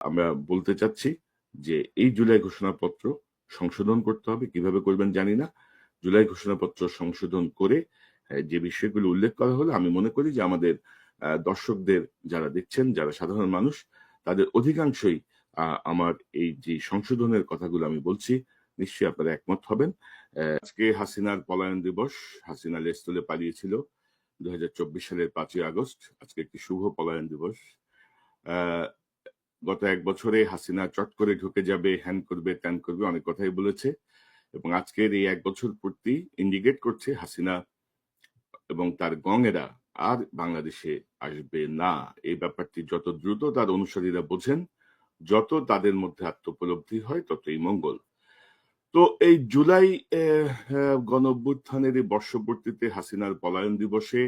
আমরা বলতে চাচ্ছি যে এই জুলাই ঘোষণাপত্র সংশোধন করতে হবে। কিভাবে করবেন জানি না। জুলাই ঘোষণাপত্র সংশোধন করে যে বিষয়গুলো উল্লেখ করা হলো, আমি মনে করি যে আমাদের দর্শকদের যারা দেখছেন, যারা সাধারণ মানুষ, তাদের অধিকাংশই আমার এই যে সংশোধনের কথাগুলো আমি বলছি, নিশ্চয়ই আপনারা একমত হবেন। আজকে হাসিনার পলায়ন দিবস। হাসিনা লেজ তুলে পালিয়েছিল ২০২৪ সালের ৫ই আগস্ট। আজকে একটি শুভ পলায়ন দিবস। গত ১ বছরে হাসিনা চট করে ঢুকে যাবে, হ্যান করবে, ত্যান করবে, অনেক কথাই বলেছে। এবং আজকের এই ১ বছর পূর্তি ইন্ডিকেট করছে হাসিনা এবং তার গঙেরা আর বাংলাদেশে আসবে না। এই ব্যাপারটি যত দ্রুত তার অনুসারীরা বোঝেন, যত তাদের মধ্যে আত্মোপলব্ধি হয়, ততই মঙ্গল। তো এই জুলাই গণঅভ্যুত্থানের এই বর্ষপূর্তিতে হাসিনার পলায়ন দিবসে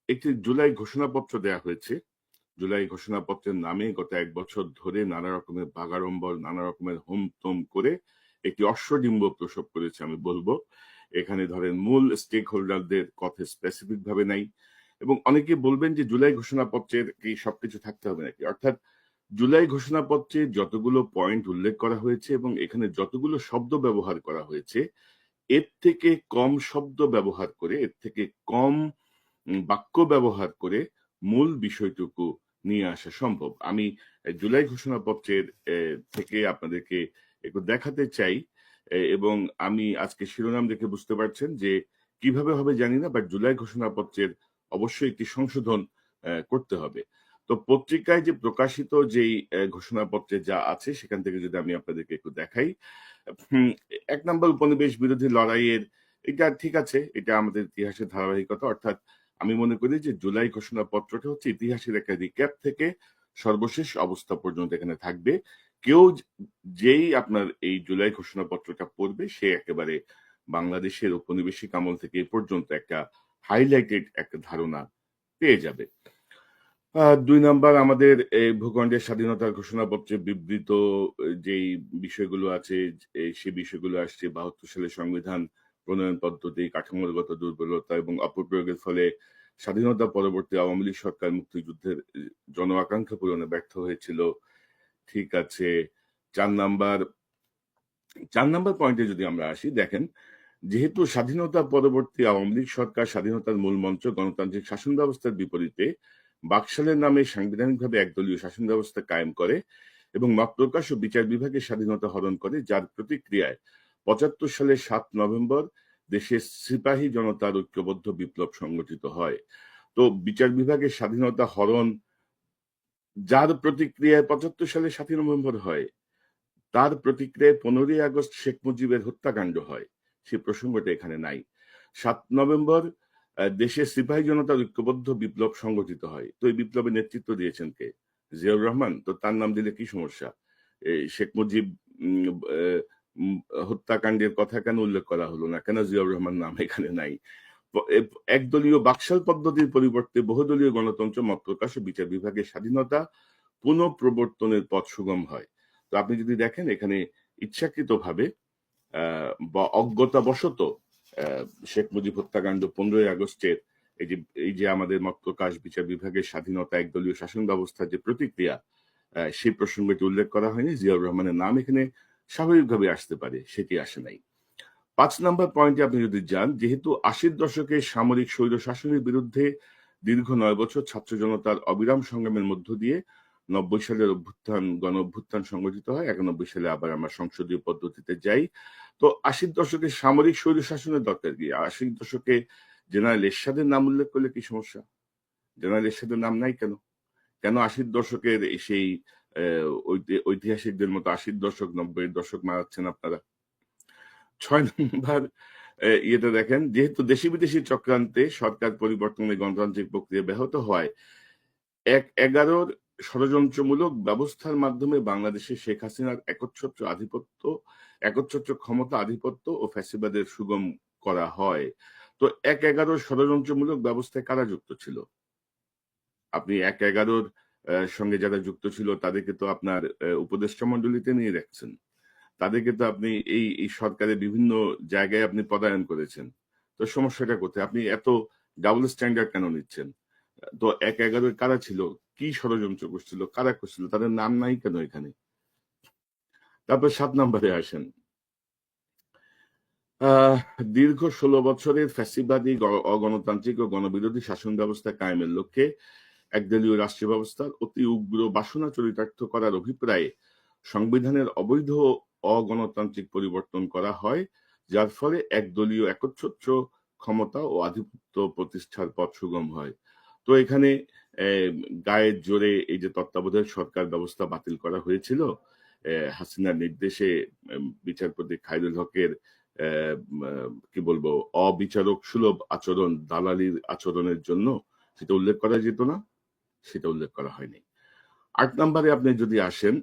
একটি জুলাই ঘোষণাপত্র দেয়া হয়েছে। জুলাই ঘোষণাপত্রের নামে গত ১ বছর ধরে নানা রকমের বাগাড়ম্বর, নানা রকমের হোমতোম করে একটি অশ্বডিম্ব প্রসব করেছে আমি বলব। এখানে ধরেন মূল স্টেক হোল্ডারদের কথা স্পেসিফিক ভাবে নাই। এবং অনেকে বলবেন যে জুলাই ঘোষণাপত্রের কি সবকিছু থাকতে হবে নাকি? অর্থাৎ জুলাই ঘোষণাপত্রে যতগুলো পয়েন্ট উল্লেখ করা হয়েছে এবং এখানে যতগুলো শব্দ ব্যবহার করা হয়েছে, এর থেকে কম শব্দ ব্যবহার করে, এর থেকে কম বাক্য ব্যবহার করে মূল বিষয়টুকু নিয়ে আসা সম্ভব। আমি জুলাই ঘোষণাপত্রের থেকে আপনাদেরকে একটু দেখাতে চাই এবং আমি আজকে শিরোনাম দেখে বুঝতে পারছেন যে কিভাবে হবে জানি না, বাট জুলাই ঘোষণাপত্রের অবশ্যই একটি সংশোধন করতে হবে। তো পত্রিকায় যে প্রকাশিত যেই ঘোষণাপত্রে যা আছে সেখান থেকে যদি আমি আপনাদেরকে একটু দেখাই। ১ নম্বর উপনিবেশ বিরোধী লড়াইয়ের, এটা ঠিক আছে, এটা আমাদের ইতিহাসের ধারাবাহিকতা। অর্থাৎ আমি মনে করি যে জুলাই ঘোষণাপত্রটা হচ্ছে ইতিহাসের একটা রিক্যাপ থেকে সর্বশেষ অবস্থা পর্যন্ত এখানে থাকবে। কেউ যেই আপনার এই জুলাই ঘোষণাপত্রটা পড়বে সে একেবারে বাংলাদেশের ঔপনিবেশিক আমল থেকে এ পর্যন্ত একটা হাইলাইটেড একটা ধারণা পেয়ে যাবে। ২ নাম্বার আমাদের এই ভূখণ্ডের স্বাধীনতার ঘোষণাপত্রে বিবৃত যেই বিষয়গুলো আছে, সে বিষয়গুলো আসছে ৭২ সালের সংবিধান প্রণয়ন পদ্ধতি, কাঠামোগত দুর্বলতা এবং অপপ্রয়োগের ফলে স্বাধীনতা পরবর্তী আওয়ামী লীগ সরকার মুক্তিযুদ্ধের জন আকাঙ্ক্ষা পূরণে ব্যর্থ হয়েছিল। ঠিক আছে। ৪ নাম্বার ৪ নাম্বার পয়েন্টে যদি আমরা আসি, দেখেন, যেহেতু স্বাধীনতা পরবর্তী আওয়ামী লীগ সরকার স্বাধীনতার মূল মন্ত্র গণতান্ত্রিক শাসন ব্যবস্থার বিপরীতে বাকশালের নামে সাংবিধানিকভাবে একদলীয় শাসন ব্যবস্থা কায়েম করে এবং মত প্রকাশ ও বিচার বিভাগের স্বাধীনতা হরণ করে, যার প্রতিক্রিয়ায় ৭৫ সালের ৭ নভেম্বর দেশের সিপাহী জনতার ঐক্যবদ্ধ বিপ্লব সংগঠিত হয়। তো বিচার বিভাগের স্বাধীনতা হরণ যার প্রতিক্রিয়ায় ৭৫ সালে ৭ নভেম্বর হয়, তার প্রতিক্রিয়ায় ১৫ই আগস্ট শেখ মুজিবের হত্যাকাণ্ড হয়। সে প্রসঙ্গটা এখানে নাই। ৭ নভেম্বর দেশের সিপাহী জনতার ঐক্যবদ্ধ বিপ্লব সংগঠিত হয়। তো এই বিপ্লবে নেতৃত্ব দিয়েছেন কে? জিয়াউর রহমান। তো তার নাম দিলে কি সমস্যা? এই শেখ মুজিব উম আ উম হত্যাকাণ্ডের কথা কেন উল্লেখ করা হলো না? কেন জিয়াউর রহমান নাম এখানে নাই? একদলীয় বাকশাল পদ্ধতির পরিবর্তে বহুদলীয় গণতন্ত্র, মত প্রকাশ ও বিচার বিভাগের স্বাধীনতা পুনঃপ্রবর্তনের পথ সুগম হয়। তো আপনি যদি দেখেন এখানে ইচ্ছাকৃতভাবে বা অজ্ঞতাবশত শেখ মুজিব হত্যাকাণ্ড ১৫ই আগস্টের এই যে আমাদের মত প্রকাশ, বিচার বিভাগের স্বাধীনতা, একদলীয় শাসন ব্যবস্থার যে প্রতিক্রিয়া, সেই প্রসঙ্গটি উল্লেখ করা হয়নি। জিয়াউর রহমানের নাম এখানে স্বাভাবিকভাবে আসতে পারে, সেটি আসে নাই। ৫ নাম্বার পয়েন্টে আপনি যদি যান, যেহেতু ৮০ দশকের সামরিক স্বৈরশাসনের বিরুদ্ধে দীর্ঘ ৯ বছর ছাত্র জনতার অবিরাম সংগ্রামের মধ্য দিয়ে ৯০ সালের গণ অভ্যুত্থান সংগঠিত হয়। ৯১ সালে আবার আমরা সংসদীয় পদ্ধতিতে যাই। তো ৮০ দশকের সামরিক স্বৈরশাসনের দরকার কি? ৮০ দশকে জেনারেল এরশাদের নাম উল্লেখ করলে কি সমস্যা? জেনারেল এরশাদের নাম নাই কেন? কেন ৮০ দশকের সেই ঐতিহাসিকদের মতো ৮০ দশক, ৯০ দশক মারাচ্ছেন আপনারা? ৬ নম্বর ইয়েতে দেখেন, যেহেতু দেশি বিদেশি চক্রান্তে সরকার পরিবর্তনে গণতান্ত্রিক প্রক্রিয়া ব্যাহত হয়, ১/১১ ষড়যন্ত্রমূলক ব্যবস্থার মাধ্যমে বাংলাদেশে শেখ হাসিনার একচ্ছত্র ক্ষমতা, আধিপত্য ও ফ্যাসিবাদের সুগম করা হয়। তো ১/১১ ষড়যন্ত্রমূলক ব্যবস্থায় কারা যুক্ত ছিল? আপনি ১/১১ সঙ্গে যারা যুক্ত ছিল তাদেরকে তো আপনার উপদেষ্টা মণ্ডলীতে নিয়ে রাখছেন। তাদেরকে তো আপনি এই সরকারের বিভিন্ন জায়গায় আপনি পদায়ন করেছেন। তো সমস্যাটা কোথায়? আপনি এত ডাবল স্ট্যান্ডার্ড কেন নিচ্ছেন? তো ১/১১ কারা ছিল? কি ষড়যন্ত্র করছিল, কারা করছিল, তাদের নাম নাই কেন এখানে? তারপর 7 নম্বরে আসেন। আহ দীর্ঘ 16 বছরের ফ্যাসিবাদী অগণতান্ত্রিক ও গণবিরোধী শাসন ব্যবস্থা কায়েমের লক্ষ্যে একদলীয় রাষ্ট্রীয় ব্যবস্থার অতি উগ্র বাসনা চরিতার্থ করার অভিপ্রায়ে সংবিধানের অবৈধ অগণতান্ত্রিক পরিবর্তন করা হয়, যার ফলে একদলীয় একচ্ছত্র ক্ষমতা ও আধিপত্য প্রতিষ্ঠার পথ সুগম হয়। তো এখানে গায়ের জোরে এই যে তত্ত্বাবধায়ক সরকার ব্যবস্থা বাতিল করা হয়েছিল হাসিনার নির্দেশে, বিচারপতি খায়রুল হকের কি বলবো অবিচারক সুলভ আচরণ, দালালির আচরণের জন্য, সেটা উল্লেখ করা যেত না? সেটা উল্লেখ করা হয়নি। 8 নম্বরে আপনি যদি আসেন,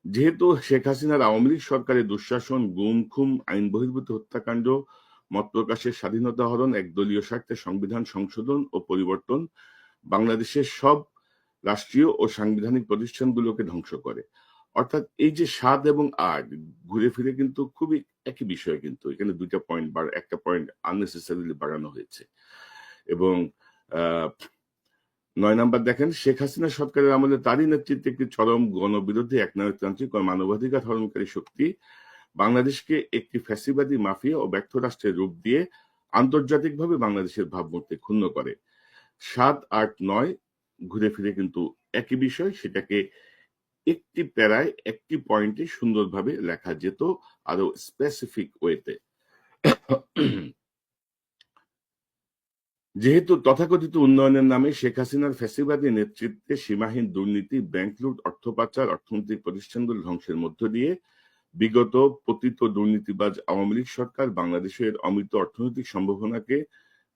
যেহেতু শেখ হাসিনার আওয়ামী লীগ সরকারের দুঃশাসন, গুম খুম, আইন বহির্ভূত হত্যাকাণ্ড, মত প্রকাশের স্বাধীনতা হরণ, একদলীয় স্বার্থে সংবিধান সংশোধন ও পরিবর্তন বাংলাদেশের সব রাষ্ট্রীয় ও সাংবিধানিক প্রতিষ্ঠানগুলোকে ধ্বংস করে। অর্থাৎ এই যে 7 এবং 8 ঘুরে ফিরে কিন্তু খুবই একই বিষয়, কিন্তু এখানে 2টা পয়েন্ট বা একটা পয়েন্ট আননেসেসারিলি বাড়ানো হয়েছে। এবং 9 নাম্বার দেখেন, শেখ হাসিনা সরকারের আমলে তারই নেতৃত্বে একটি চরম গণবিরোধী একনায়কতান্ত্রিক ও মানবাধিকার হরণকারী শক্তি বাংলাদেশকে একটি ফ্যাসিবাদী মাফিয়া ও ব্যর্থ রাষ্ট্রের রূপ দিয়ে আন্তর্জাতিকভাবে বাংলাদেশের ভাবমূর্তি ক্ষুণ্ণ করে। 7, 8, 9 ঘুরে ফিরে কিন্তু একই বিষয়, সেটাকে একটি প্যারায় একটি পয়েন্টে সুন্দরভাবে লেখা যেত আরো স্পেসিফিক ওয়েতে। যেহেতু তথাকথিত উন্নয়নের নামে শেখ হাসিনার ফ্যাসিবাদী নেতৃত্বে সীমাহীন দুর্নীতি, ব্যাংক লুট, অর্থ পাচার, অর্থনৈতিক প্রতিষ্ঠানগুলো ধ্বংসের মধ্য দিয়ে বিগত পতিত দুর্নীতিবাজ আওয়ামী লীগ সরকার বাংলাদেশের অমৃত অর্থনৈতিক সম্ভাবনাকে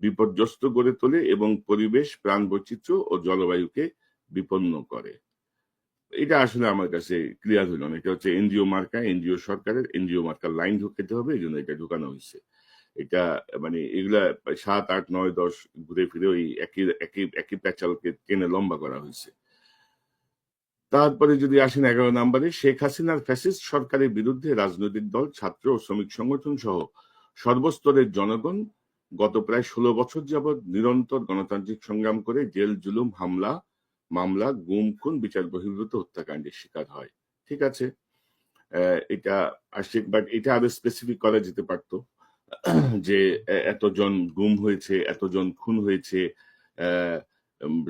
বিপর্যস্ত করে তোলে এবং পরিবেশ, প্রাণ বৈচিত্র্য ও জলবায়ুকে বিপন্ন করে। এটা আসলে আমার কাছে ক্লিয়ার হইল না। এটা হচ্ছে এনজিও মার্কা, এনজিও সরকারের এনজিও মার্কার লাইন ঢুকাতে হবে, এই জন্য এটা ঢুকানো হয়েছে। এটা মানে এগুলা 7, 8, 9, 10 ঘুরে ফিরে ওই একই একই একই প্যাচালকে টেনে লম্বা করা হয়েছে। তারপরে যদি আসেন 11 নম্বরে, শেখ হাসিনার ফ্যাসিস্ট সরকারের বিরুদ্ধে রাজনৈতিক দল, ছাত্র ও শ্রমিক সংগঠন সহ সর্বস্তরের জনগণ গত প্রায় 16 বছর যাবৎ নিরন্তর গণতান্ত্রিক সংগ্রাম করে জেল, জুলুম, হামলা, মামলা, গুম খুন, বিচার বহির্ভূত হত্যাকাণ্ডের শিকার হয়। ঠিক আছে, এটা আসছে, বাট এটা আরো স্পেসিফিক করা যেতে পারতো যে এতজন গুম হয়েছে, এতজন খুন হয়েছে,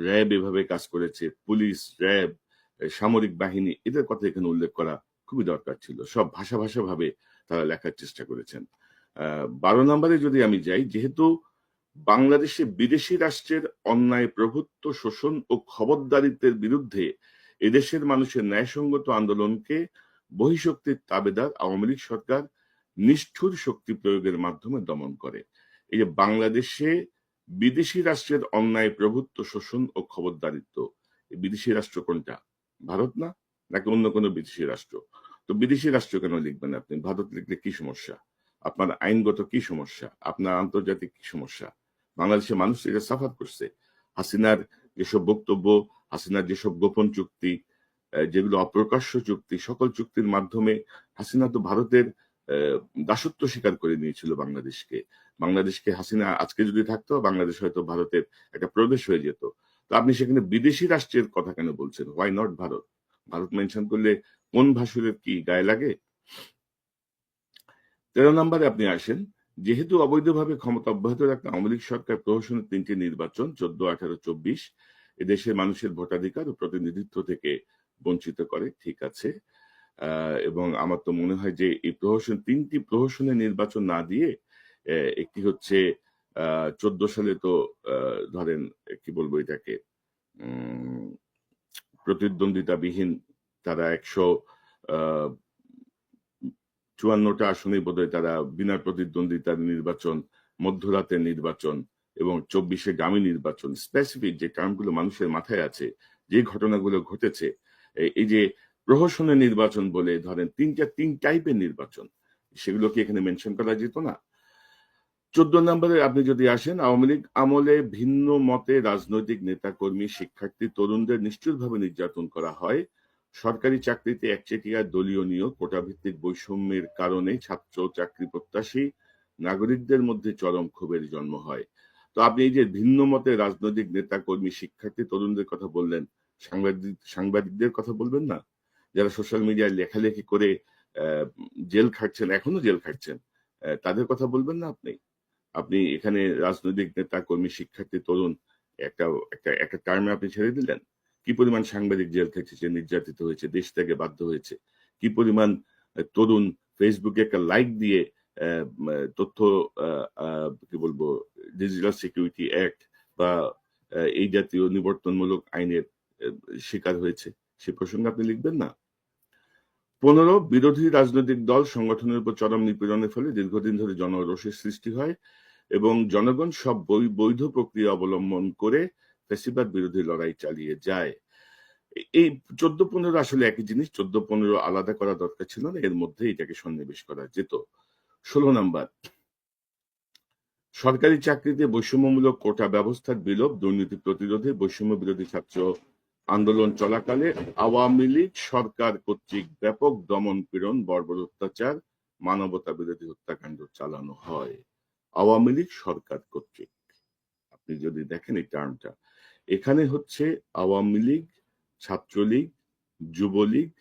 র্যাব এভাবে কাজ করেছে, পুলিশ, র্যাব, সামরিক বাহিনী, এদের কথা এখানে উল্লেখ করা খুবই দরকার ছিল। সব ভাষা ভাষা ভাবে তারা লেখার চেষ্টা করেছেন। 12 নম্বরে যদি আমি যাই, যেহেতু বাংলাদেশে বিদেশি রাষ্ট্রের অন্যায় প্রভুত্ব, শোষণ ও খবরদারিত্বের বিরুদ্ধে এদেশের মানুষের ন্যায়সঙ্গত আন্দোলনকে বহিঃশক্তির তাবেদার আওয়ামী লীগ সরকার নিষ্ঠুর শক্তি প্রয়োগের মাধ্যমে দমন করে। এই যে বাংলাদেশে বিদেশি রাষ্ট্রের অন্যায় প্রভুত্ব, শোষণ ও খবরদারিত্ব, এই বিদেশি রাষ্ট্র কোনটা? ভারত না, নাকি অন্য কোনো বিদেশি রাষ্ট্র? তো বিদেশি রাষ্ট্র কেন লিখবেন আপনি? ভারত লিখলে কি সমস্যা? আপনার আইনগত কি সমস্যা? আপনার আন্তর্জাতিক কি সমস্যা? বাংলাদেশের মানুষ এটা সাফার করছে। হাসিনার যেসব বক্তব্য, হাসিনার যেসব গোপন চুক্তি, যেগুলো অপ্রকাশ্য চুক্তি, সকল চুক্তির মাধ্যমে হাসিনা তো ভারতের দাসত্ব স্বীকার করে নিয়েছিল বাংলাদেশকে। বাংলাদেশকে হাসিনা আজকে যদি থাকতো, বাংলাদেশ হয়তো ভারতের একটা প্রদেশ হয়ে যেত। তো আপনি সেখানে বিদেশি রাষ্ট্রের কথা কেন বলছেন? Why not Bharat? Bharat mention করলে কোন ভাষুরের কি গায়ে লাগে? 13 নম্বরে আপনি আসেন, যেহেতু অবৈধভাবে ক্ষমতা অব্যাহত রাখতে আওয়ামী লীগ সরকার প্রহসনের 3টি নির্বাচন 14, 18, 24 এদেশের মানুষের ভোটাধিকার ও প্রতিনিধিত্ব থেকে বঞ্চিত করে। ঠিক আছে, এবং আমার তো মনে হয় যে এই প্রহসন 3টি প্রহসনের নির্বাচন না দিয়ে একটি হচ্ছে 14 সালে তো ধরেন কি বলবো এটাকে, প্রতিদ্বন্দ্বিতাবিহীন, তারা 154টা আসনে বোধহয় তারা বিনা প্রতিদ্বন্দ্বিতার নির্বাচন, মধ্যরাতের নির্বাচন এবং 24-এ ডামি নির্বাচন, স্পেসিফিক যে টার্মগুলো মানুষের মাথায় আছে, যে ঘটনাগুলো ঘটেছে, এই যে প্রহসনের নির্বাচন বলে ধরেন 3 টাইপের নির্বাচন, সেগুলো কি এখানে মেনশন করা যেত না? 14 নম্বরে আপনি যদি আসেন, আওয়ামী লীগ আমলে ভিন্ন মতে রাজনৈতিক নেতাকর্মী, শিক্ষার্থী, তরুণদের নিষ্ঠুরভাবে নির্যাতন করা হয়। সরকারি চাকরিতে একচেটিয়া দলীয় নিয়োগ, কোটাভিত্তিক বৈষম্যের কারণে ছাত্র চাকরি প্রত্যাশী নাগরিকদের মধ্যে চরম ক্ষোভের জন্ম হয়। তো তো আপনি এই যে ভিন্ন মতের রাজনৈতিক নেতা কর্মী শিক্ষার্থী তরুণদের কথা বললেন, সাংবাদিকদের কথা বলবেন না, যারা সোশ্যাল মিডিয়ায় লেখালেখি করে জেল খাটছেন, এখনো জেল খাটছেন, তাদের কথা বলবেন না আপনি? আপনি এখানে রাজনৈতিক নেতা কর্মী শিক্ষার্থী তরুণ একটা একটা একটা টার্মে আপনি ছেড়ে দিলেন। কি পরিমাণ সাংবাদিক জেল খেটেছে, নির্যাতিত হয়েছে, দেশ ত্যাগে বাধ্য হয়েছে, কি পরিমাণ তরুণ ফেসবুকে একটা লাইক দিয়ে তথ্য কি বলবো ডিজিটাল সিকিউরিটি অ্যাক্ট বা এই জাতীয় নিবর্তনমূলক আইনের শিকার হয়েছে, সে প্রসঙ্গে আপনি লিখবেন না? 15 বিরোধী রাজনৈতিক দল সংগঠনের উপর চরম নিপীড়নের ফলে দীর্ঘদিন ধরে জনরোষের সৃষ্টি হয় এবং জনগণ সব বৈধ প্রক্রিয়া অবলম্বন করে ফ্যাসিবাদ বিরোধী লড়াই চালিয়ে যায়। এই 14-15 আসলে একই জিনিস, 14-15 আলাদা করা দরকার ছিল না, এর মধ্যে এটাকে সন্নিবেশ করা যেত। 16 নাম্বার, সরকারি চাকরিতে বৈষম্যমূলক কোটা ব্যবস্থার বিলোপ, দুর্নীতি প্রতিরোধে বৈষম্য বিরোধী ছাত্র আন্দোলন চলাকালে আওয়ামী লীগ সরকার কর্তৃক ব্যাপক দমন পীড়ন, বর্বর অত্যাচার, মানবতা বিরোধী হত্যাকাণ্ড চালানো হয়। আওয়ামী লীগ সরকার কর্তৃক, আপনি যদি দেখেন এই টার্মটা, এখানে হচ্ছে আওয়ামী লীগ, ছাত্রলীগ, যুবলীগ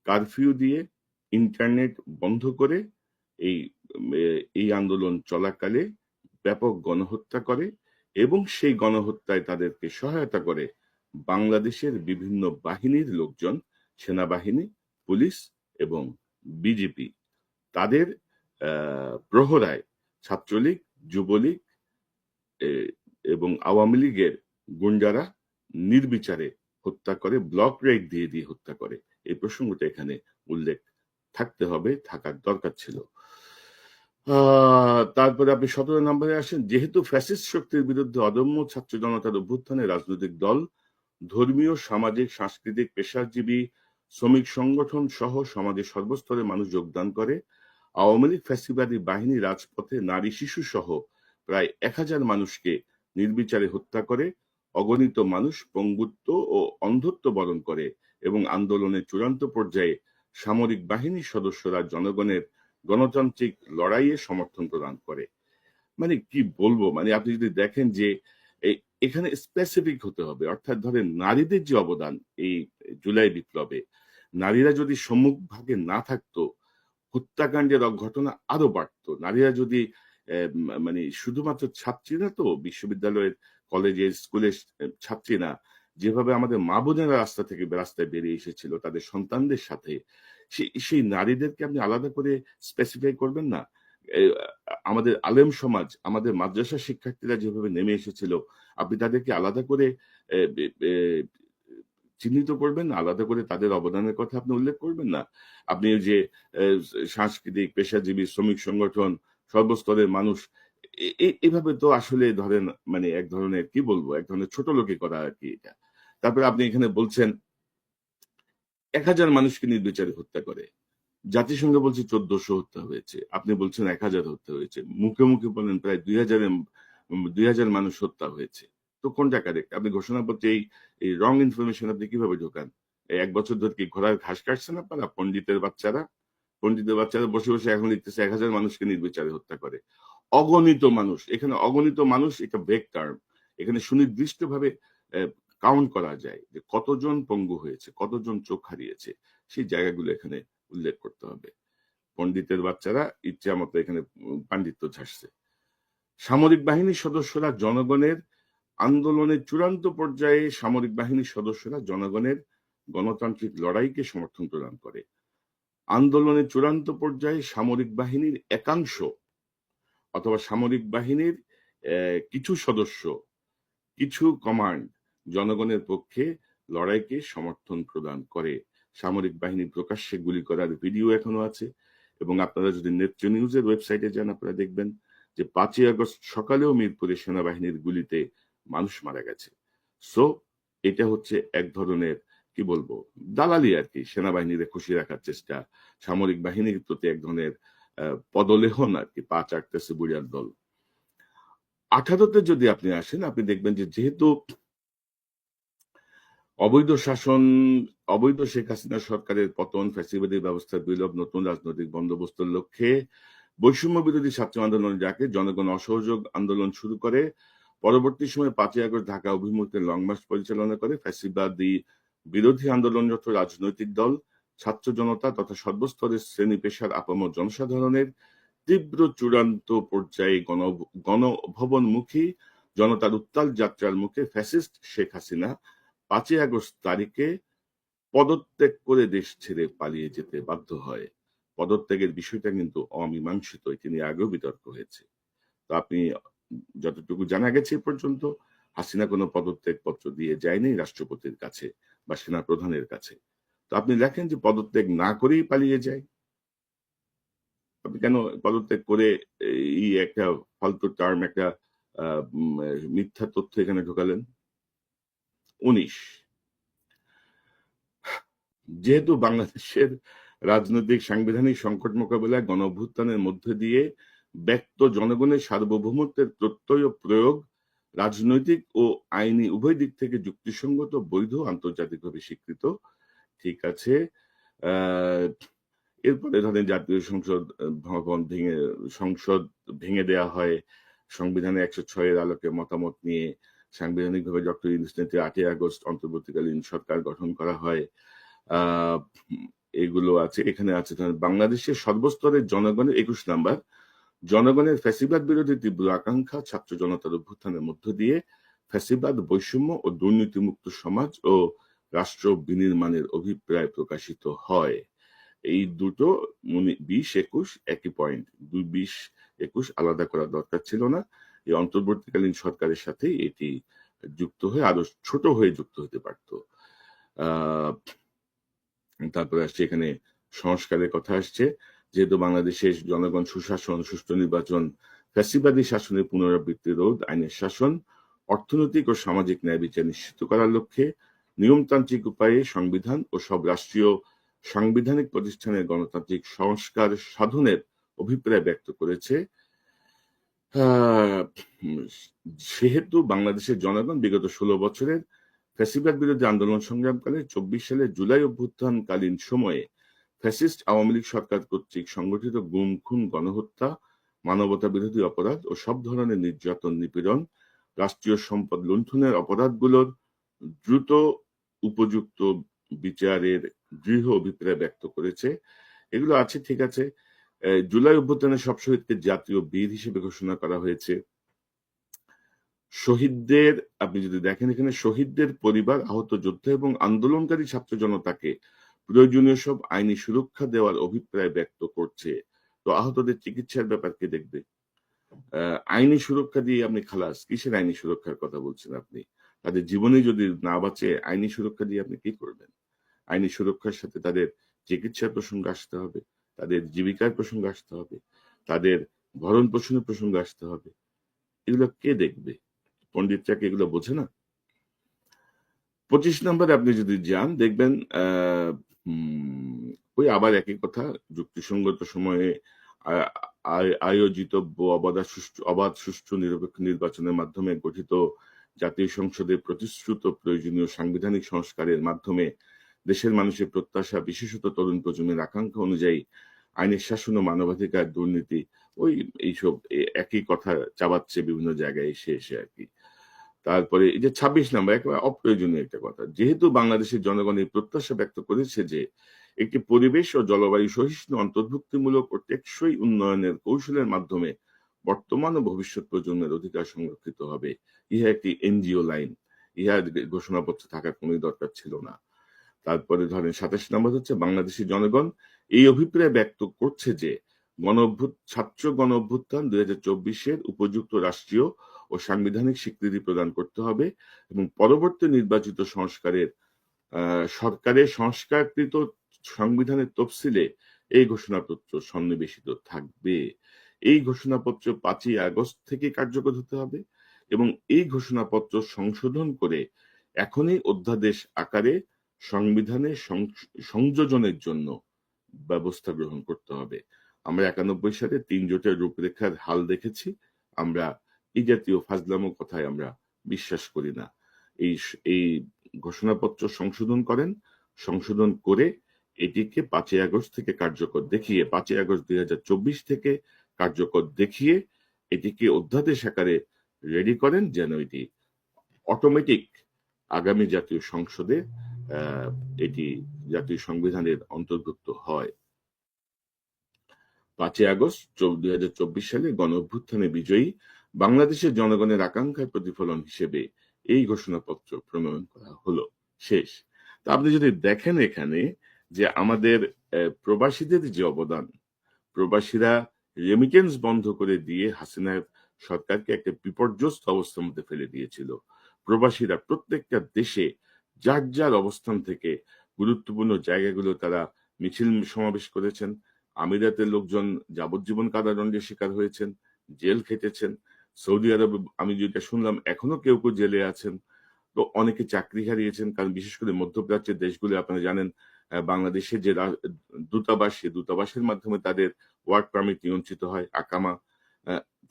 কারফিউ দিয়ে ইন্টারনেট বন্ধ করে এই আন্দোলন চলাকালে ব্যাপক গণহত্যা করে এবং সেই গণহত্যায় তাদেরকে সহায়তা করে বাংলাদেশের বিভিন্ন বাহিনীর লোকজন, সেনাবাহিনী, পুলিশ এবং বিজেপি। তাদের প্রহরায় ছাত্রলীগ, যুবলীগ এবং আওয়ামী লীগের গুন্ডারা নির্বিচারে হত্যা করে, ব্লক রেড দিয়ে দিয়ে হত্যা করে। এই প্রসঙ্গটা এখানে উল্লেখ থাকতে হবে, থাকার দরকার ছিল। তারপরে আপনি 17 নম্বরে আসেন, যেহেতু ফ্যাসিস্ট শক্তির বিরুদ্ধে অদম্য ছাত্র জনতার অভ্যুত্থানে রাজনৈতিক দল, ধর্মীয়, সামাজিক, সাংস্কৃতিক, পেশাজীবী, শ্রমিক সংগঠন সহ সমাজের সর্বস্তরে মানুষ যোগদান করে, আওয়ামী লীগ ফ্যাসিবাদী বাহিনী রাজপথে নারী, শিশু সহ প্রায় 1000 মানুষকে নির্বিচারে হত্যা করে, অগণিত মানুষ পঙ্গুত্ব ও অন্ধত্ব বরণ করে এবং আন্দোলনের চূড়ান্ত পর্যায়ে সামরিক বাহিনীর সদস্যরা জনগণের গণতান্ত্রিক লড়াইয়ে সমর্থন প্রদান করে। মানে কি বলবো, মানে আপনি যদি দেখেন যে এখানে স্পেসিফিক হতে হবে, অর্থাৎ ধরেন নারীদের যে অবদান এই জুলাই বিপ্লবে, নারীরা যদি সম্মুখ ভাগে না থাকতো, হত্যাকাণ্ডের ঘটনা আরো বাড়তো। নারীরা যদি মানে শুধুমাত্র ছাত্রী না, তো বিশ্ববিদ্যালয়ের, কলেজের, স্কুলের ছাত্রী না, যেভাবে আমাদের মা বোনেরা রাস্তা থেকে রাস্তায় বেরিয়ে এসেছিল তাদের সন্তানদের সাথে, সেই নারীদেরকে আপনি আলাদা করে স্পেসিফাই করবেন না? আমাদের আলেম সমাজ, আমাদের মাদ্রাসা শিক্ষার্থীরা যেভাবে নেমে এসেছিল, আপনি তাদেরকে আলাদা করে চিহ্নিত করবেন না? আলাদা করে তাদের অবদানের কথা আপনি উল্লেখ করবেন না? আপনি যে সাংস্কৃতিক, পেশাজীবী, শ্রমিক সংগঠন, সর্বস্তরের মানুষ, এভাবে তো আসলে ধরেন মানে এক ধরনের কি বলবো, এক ধরনের ছোট লোকে করা আর কি এটা। তারপরে আপনি এখানে বলছেন 1000 মানুষকে নির্বিচারে হত্যা করে। জাতিসংঘ বলছে 1400 হত্যা হয়েছে, আপনি বলছেন 1000 হত্যা হয়েছে, মুখে মুখে বলেন প্রায় 2000 মানুষ হত্যা হয়েছে। তো কোনটা কারেক্ট? আপনি ঘোষণাপত্রে এই রং ইনফরমেশন আপনি কিভাবে ঢোকান? এই 1 বছর ধরে কি ঘোড়ার ঘাস কাটছেন আপনারা? পণ্ডিতের বাচ্চারা বসে বসে এখন লিখতেছে 1000 মানুষকে নির্বিচারে হত্যা করে। অগণিত মানুষ, এখানে অগণিত মানুষ এটা ভেগ টার্ম। এখানে সুনির্দিষ্টভাবে কাউন্ট করা যায় যে কতজন পঙ্গু হয়েছে, কতজন চোখ হারিয়েছে, সেই জায়গাগুলো এখানে উল্লেখ করতে হবে। পণ্ডিতের বাচ্চারা ইচ্ছা মতো এখানে পাণ্ডিত্য ঝাড়ছে। সামরিক বাহিনীর সদস্যরা জনগণের আন্দোলনের চূড়ান্ত পর্যায়ে সামরিক বাহিনীর সদস্যরা জনগণের গণতান্ত্রিক লড়াইকে সমর্থন প্রদান করে। আন্দোলনের চূড়ান্ত পর্যায়ে সামরিক বাহিনীর একাংশ অথবা সামরিক বাহিনীর কিছু সদস্য, কিছু কমান্ড জনগণের পক্ষে লড়াইকে সমর্থন প্রদান করে। সামরিক বাহিনী প্রকাশ্যে গুলি করার ভিডিও এখনো আছে এবং আপনারা যদি নেত্র নিউজের ওয়েবসাইটে যান আপনারা দেখবেন যে 5ই আগস্ট সকালেও মিরপুরে সেনাবাহিনীর গুলিতে মানুষ মারা গেছে। সো এটা হচ্ছে এক ধরনের কি বলবো দালালি আর কি, সেনাবাহিনীকে খুশি রাখার চেষ্টা, সামরিক বাহিনীর প্রতি এক ধরনের পদলেহন আর কি, পা চাটতেছে বুড়িয়ার দল। 18তে যদি আপনি আসেন, আপনি দেখবেন যে যেহেতু অবৈধ শাসন, অবৈধ শেখ হাসিনা সরকারের পতন, ফ্যাসিবাদী ব্যবস্থার বিলোপ, নতুন রাজনৈতিক বন্দোবস্তের লক্ষ্যে বৈষম্য বিরোধী ছাত্র আন্দোলন যাকে জনগণ অসহযোগ আন্দোলন শুরু করে, পরবর্তী সময়ে 5ই আগস্ট ঢাকা অভিমুখে লং মার্চ পরিচালনা করে ফ্যাসিবাদী বিরোধী আন্দোলনরত রাজনৈতিক দল, ছাত্র জনতা তথা সর্বস্তরের শ্রেণী পেশার আপামর জনসাধারণের তীব্র চূড়ান্ত পর্যায়ে গণভবনমুখী জনতার উত্তাল যাত্রার মুখে ফ্যাসিস্ট শেখ হাসিনা 5ই আগস্ট তারিখে পদত্যাগ করে দেশ ছেড়ে পালিয়ে যেতে বাধ্য হয়। পদত্যাগের বিষয়টা কিন্তু অমীমাংসিত, এটি নিয়ে আগেও বিতর্ক হয়েছে। তো আপনি যতটুকু জানা গেছে এ পর্যন্ত হাসিনা কোনো পদত্যাগ পত্র দিয়ে যায়নি রাষ্ট্রপতির কাছে বা সেনা প্রধানের কাছে। তো আপনি দেখেন যে পদত্যাগ না করেই পালিয়ে যায়। আপনি কেন পদত্যাগ করে এই একটা ফালতু টার্ম, একটা মিথ্যা তথ্য এখানে ঢোকালেন? 19, যেহেতু বাংলাদেশের রাজনৈতিক সাংবিধানিক সংকট মোকাবেলায় গণঅভ্যুত্থানের মধ্যে দিয়ে ব্যক্ত জনগণের সার্বভৌমত্বের প্রত্যয় প্রয়োগ রাজনৈতিক ও আইনি উভয় দিক থেকে যুক্তিসঙ্গত, বৈধ, আন্তর্জাতিকভাবে স্বীকৃত। ঠিক আছে। এরপরে ধরেন জাতীয় সংসদ ভবন সংসদ ভেঙে দেওয়া হয়, সংবিধানের 106 এর আলোকে মতামত নিয়ে সাংবিধানিকভাবে ডক্টর ইউনূস নেতৃত্বে 8ই আগস্ট অন্তর্বর্তীকালীন সরকার গঠন করা হয়। এগুলো আছে। এখানে আছে বাংলাদেশের সর্বস্তরের জনগণের 21 নাম্বার, জনগণের ফ্যাসিবাদ বিরোধী তীব্র আকাঙ্ক্ষা ছাত্র জনতার অভ্যুত্থানের মধ্য দিয়ে ফ্যাসিবাদ, বৈষম্য ও দুর্নীতিমুক্ত সমাজ ও রাষ্ট্র বিনির্মাণের অভিপ্রায় প্রকাশিত হয়। এই দুটো 20-21 একই পয়েন্ট, 20-21 আলাদা করা দরকার ছিল না। এই অন্তর্বর্তীকালীন সরকারের সাথে এটি যুক্ত হয়ে আরো ছোট হয়ে যুক্ত হতে পারত। তারপরে আসছে এখানে সংস্কারের কথা আসছে, যেহেতু বাংলাদেশের জনগণ সুশাসন, সুষ্ঠু নির্বাচন, ফ্যাসিবাদী শাসনের পুনরাবৃত্তি রোধ, আইনের শাসন, অর্থনৈতিক ও সামাজিক ন্যায় বিচার নিশ্চিত করার লক্ষ্যে নিয়মতান্ত্রিক উপায়ে সংবিধান ও সব রাষ্ট্রীয় সাংবিধানিক প্রতিষ্ঠানের গণতান্ত্রিক সংস্কার সাধনের অভিপ্রায় ব্যক্ত করেছে। সেহেতু বাংলাদেশের জনগণ বিগত 16 বছরের ফ্যাসিবাদ বিরোধী আন্দোলন সংগ্রামকালে 24 সালের জুলাই অভ্যুত্থানকালীন সময়ে ফ্যাসিস্ট আওয়ামী লীগ সরকার কর্তৃক সংগঠিত গুম, খুন, গণহত্যা, মানবতা বিরোধী অপরাধ ও সব ধরনের নির্যাতন, নিপীড়ন, রাষ্ট্রীয় সম্পদ লুণ্ঠনের অপরাধগুলোর দ্রুত উপযুক্ত বিচারের দৃঢ় অভিপ্রায় ব্যক্ত করেছে। এগুলো আছে, ঠিক আছে। জুলাই অভ্যুত্থানের সব শহীদকে জাতীয় বীর হিসেবে ঘোষণা করা হয়েছে। শহীদদের, আপনি যদি দেখেন এখানে শহীদদের পরিবার, আহত যোদ্ধা এবং আন্দোলনকারী ছাত্র জনতাকে প্রয়োজনীয় সব আইনি সুরক্ষা দেওয়ার অভিপ্রায় ব্যক্ত করছে। তো আহতদের চিকিৎসার ব্যাপার কে দেখবে? আইনি সুরক্ষা দিয়ে আপনি খালাস? কিসের আইনি সুরক্ষার কথা বলছেন আপনি? তাদের জীবনে যদি না বাঁচে আইনি সুরক্ষা দিয়ে আপনি কি করবেন? আইনি সুরক্ষার সাথে তাদের চিকিৎসার প্রসঙ্গ আসতে হবে, তাদের জীবিকার প্রসঙ্গ আসতে হবে, তাদের ভরণ পোষণের প্রসঙ্গ আসতে হবে। এগুলো কে দেখবে? পণ্ডিতরা কি এগুলো বোঝে না? 25 নম্বরে আপনি যদি যান দেখবেন ওই আবার একই কথা, যুক্তিসঙ্গত সময়ে আয়োজিত অবাধ, সুষ্ঠু, নিরপেক্ষ নির্বাচনের মাধ্যমে গঠিত জাতীয় সংসদের প্রতিশ্রুত প্রয়োজনীয় সাংবিধানিক সংস্কারের মাধ্যমে দেশের মানুষের প্রত্যাশা, বিশেষত তরুণ প্রজন্মের আকাঙ্ক্ষা অনুযায়ী আইনের শাসন ও মানবাধিকার, দুর্নীতি, ওই এইসব একই কথা চাবাচ্ছে বিভিন্ন জায়গায় এসে এসে আর কি। তারপরে এই যে 26 নম্বর, একেবারে অপ্রয়োজনীয় একটা কথা, যেহেতু বাংলাদেশের জনগণ এই প্রত্যাশা ব্যক্ত করেছে যে একটি পরিবেশ ও জলবায়ু সহিষ্ণু, অন্তর্ভুক্তিমূলক ও টেকসই উন্নয়নের কৌশলের মাধ্যমে বর্তমান ও ভবিষ্যৎ প্রজন্মের অধিকার সংরক্ষিত হবে। ইহা একটি এনজিও লাইন, ইহা ঘোষণাপত্র থাকার কোনো দরকার ছিল না। তারপরে ধরেন 27 নম্বর হচ্ছে, বাংলাদেশের জনগণ এই অভিপ্রায় ব্যক্ত করছে যে ছাত্র গণ অভ্যুত্থান 2024-এর উপযুক্ত রাষ্ট্রীয় ও সাংবিধানিক স্বীকৃতি প্রদান করতে হবে এবং পরবর্তী নির্বাচিত সরকারের সংস্কারকৃত সংবিধানের তফসিলে এই ঘোষণাপত্র সন্নিবেশিত থাকবে। এই ঘোষণাপত্র 5ই আগস্ট থেকে কার্যকর হতে হবে এবং এই ঘোষণাপত্র সংশোধন করে এখনই অধ্যাদেশ আকারে সংবিধানে সংযোজনের জন্য ব্যবস্থা গ্রহণ করতে হবে। আমরা 91 সালে 3 জোটের রূপরেখার হাল দেখেছি। আমরা এই জাতীয় ফাজলামো কথায় আমরা বিশ্বাস করি না। এই ঘোষণাপত্র সংশোধন করেন, সংশোধন করে এটিকে 5ই আগস্ট থেকে কার্যকর দেখিয়ে, 5ই আগস্ট 2024 থেকে কার্যকর দেখিয়ে এটিকে অধ্যাদেশ আকারে রেডি করেন, যেন এটি অটোমেটিক আগামী জাতীয় সংসদে এটি জাতীয় সংবিধানের অন্তর্ভুক্ত হয়। 5ই আগস্ট 2024 সালে গণ অভ্যুত্থানে বিজয়ী বাংলাদেশের জনগণের আকাঙ্ক্ষার প্রতিফলন হিসেবে এই ঘোষণাপত্র প্রণয়ন করা হলো। শেষ। তা আপনি যদি দেখেন এখানে যে আমাদের প্রবাসীদের যে অবদান, প্রবাসীরা রেমিটেন্স বন্ধ করে দিয়ে হাসিনার সরকারকে একটা বিপর্যস্ত অবস্থার মধ্যে ফেলে দিয়েছিল। প্রবাসীরা প্রত্যেকটা দেশে যার যার অবস্থান থেকে গুরুত্বপূর্ণ জায়গাগুলো তারা মিছিল সমাবেশ করেছেন। আমিরাতের লোকজন যাবজ্জীবন কারাদণ্ডের শিকার হয়েছেন, জেল খেটেছেন। সৌদি আরবে আমি যেটা শুনলাম এখনো কেউ কেউ জেলে আছেন। তো অনেকে চাকরি হারিয়েছেন, কারণ বিশেষ করে মধ্যপ্রাচ্যের দেশগুলো আপনারা জানেন বাংলাদেশের যে দূতাবাস, সেই দূতাবাসের মাধ্যমে তাদের ওয়ার্ক পারমিট নিয়ন্ত্রিত হয়, আকামা।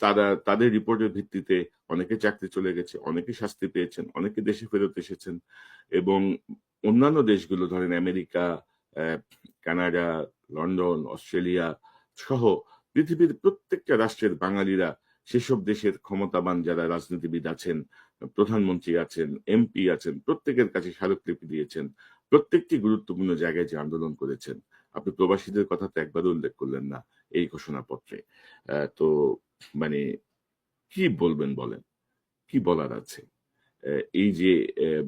তারা তাদের রিপোর্টের ভিত্তিতে অনেকে চাকরি চলে গেছে, অনেকে শাস্তি পেয়েছেন, অনেকে দেশে ফেরত এসেছেন। এবং অন্যান্য দেশগুলো ধরেন আমেরিকা, কানাডা, লন্ডন, অস্ট্রেলিয়া সহ পৃথিবীর প্রত্যেকটা রাষ্ট্রের বাঙালিরা সেসব দেশের ক্ষমতাবান যারা রাজনীতিবিদ আছেন, প্রধানমন্ত্রী আছেন, এমপি আছেন, প্রত্যেকের কাছে স্মারকলিপি দিয়েছেন। প্রত্যেকটি গুরুত্বপূর্ণ জায়গায় যে আন্দোলন করেছেন। আপনি প্রবাসীদের কথা তো একবারও উল্লেখ করলেন না এই ঘোষণাপত্রে। তো মানে কি বলবেন বলেন? কি বলার আছে? এই যে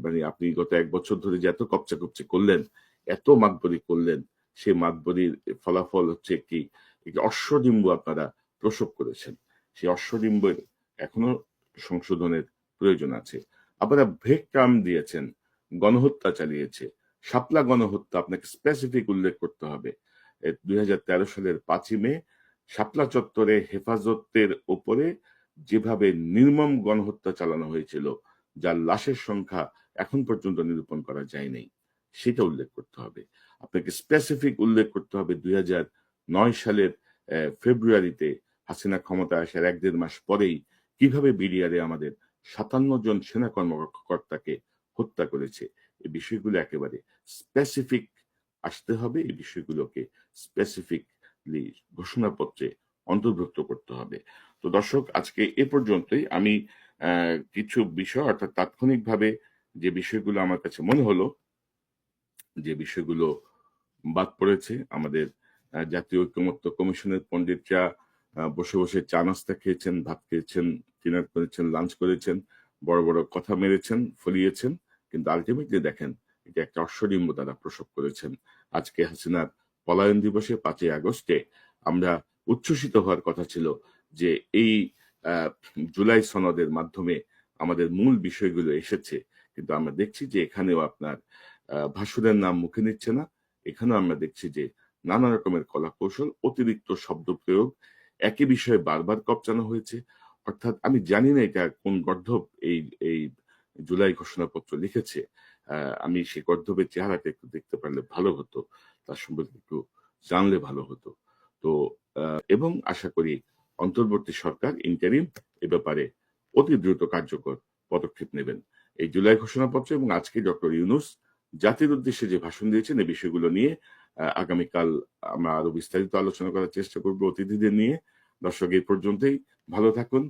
মানে আপনি গত 1 বছর ধরে যে এত কপচা করলেন, এত মাতবরি করলেন, সেই মাতবরির ফলাফল হচ্ছে একটি অশ্বডিম্ব আপনারা প্রসব করেছেন। সেই অশ্বডিম্বের এখনো সংশোধনের প্রয়োজন আছে। আপনারা ভেগ টার্ম দিয়েছেন, গণহত্যা চালিয়েছে। শাপলা গণহত্যা আপনাকে স্পেসিফিক উল্লেখ করতে হবে। 2013 সালের 5ই মে শাপলা চত্বরে হেফাজতের উপরে যেভাবে নির্মম গণহত্যা চালানো হয়েছিল, যার লাশের সংখ্যা এখন পর্যন্ত নিরূপণ করা যায়নি, সেটা উল্লেখ করতে হবে। আপনাকে স্পেসিফিক উল্লেখ করতে হবে 2009 সালের ফেব্রুয়ারিতে হাসিনা ক্ষমতায় আসার 1-1.5 মাস পরেই কিভাবে বিডিআরে আমাদের 57 জন সেনা কর্মকর্তাকে হত্যা করেছে। এই বিষয়গুলো একেবারে স্পেসিফিক আসতে হবে। এই বিষয়গুলোকে স্পেসিফিকলি ঘোষণাপত্রে অন্তর্ভুক্ত করতে হবে। তো দর্শক, আজকে এ পর্যন্তই। আমি কিছু বিষয় অর্থাৎ তাৎক্ষণিকভাবে যে বিষয়গুলো আমার কাছে মনে হলো, যে বিষয়গুলো বাদ পড়েছে, আমাদের জাতীয় ঐকমত্য কমিশনের পণ্ডিতরা বসে বসে চা নাস্তা খেয়েছেন, ভাত খেয়েছেন, ডিনার করেছেন, লাঞ্চ করেছেন, বড় বড় কথা মেরেছেন, ফলিয়েছেন, কিন্তু আলটিমেটলি দেখেন এটা একটা অশ্বডিম্ব তারা প্রসব করেছেন। আজকে হাসিনার পলায়ন দিবসে 5ই আগস্টে আমরা উচ্ছ্বসিত হওয়ার কথা ছিল যে এই জুলাই সনদের মাধ্যমে আমাদের মূল বিষয়গুলো এসেছে, কিন্তু আমরা দেখছি যে এখানেও আপনার ভাষণের নাম মুখে নিচ্ছে না। এখানেও আমরা দেখছি যে নানা রকমের কলা কৌশল, অতিরিক্ত শব্দ প্রয়োগ, একই বিষয়ে বারবার কপচানো হয়েছে। অর্থাৎ আমি জানি না এটা কোন গর্ধব এই এই জুলাই ঘোষণাপত্র লিখেছে। আমি সেই গর্ধবের চেহারাটা একটু দেখতে পারলে ভালো হতো, তার সম্পর্কে একটু জানলে ভালো হতো। তো এবং আশা করি অন্তর্বর্তী সরকার ইন্টারিম এ ব্যাপারে অতি দ্রুত কার্যকর পদক্ষেপ নেবেন। এই জুলাই ঘোষণাপত্র এবং আজকে ডক্টর ইউনূস জাতির উদ্দেশ্যে যে ভাষণ দিয়েছেন, এই বিষয়গুলো নিয়ে আগামীকাল আমরা আরো বিস্তারিত আলোচনা করার চেষ্টা করব অতিথিদের নিয়ে। দর্শক, এই পর্যন্তই। ভালো থাকুন,